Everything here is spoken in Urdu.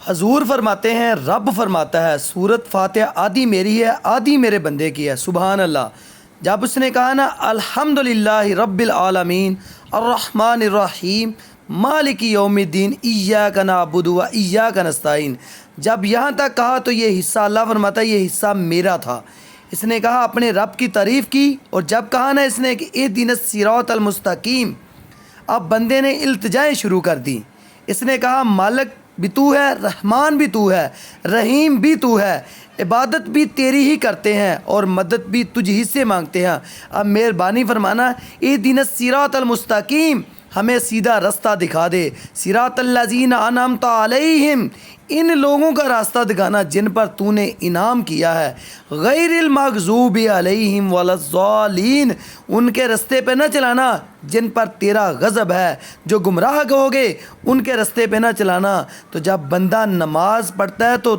حضور فرماتے ہیں، رب فرماتا ہے سورت فاتحہ آدھی میری ہے آدھی میرے بندے کی ہے، سبحان اللہ۔ جب اس نے کہا نا الحمدللہ رب العالمین الرحمن الرحیم مالک یوم الدین ایاک نعبد و ایاک نستعین، جب یہاں تک کہا تو یہ حصہ اللہ فرماتا ہے یہ حصہ میرا تھا۔ اس نے کہا اپنے رب کی تعریف کی، اور جب کہا نا اس نے کہ اہدنا الصراط المستقیم، اب بندے نے التجائیں شروع کر دی۔ اس نے کہا مالک بھی تو ہے، رحمان بھی تو ہے، رحیم بھی تو ہے، عبادت بھی تیری ہی کرتے ہیں اور مدد بھی تجھ ہی سے مانگتے ہیں۔ اب مہربانی فرمانا اہدنا الصراط المستقیم، ہمیں سیدھا رستہ دکھا دے، صراط الذین انعمت علیہم، ان لوگوں کا راستہ دکھانا جن پر تو نے انعام کیا ہے، غیر المغضوب علیہم ولا الضالین، ان کے رستے پہ نہ چلانا جن پر تیرا غضب ہے، جو گمراہ ہوگے ان کے رستے پہ نہ چلانا۔ تو جب بندہ نماز پڑھتا ہے تو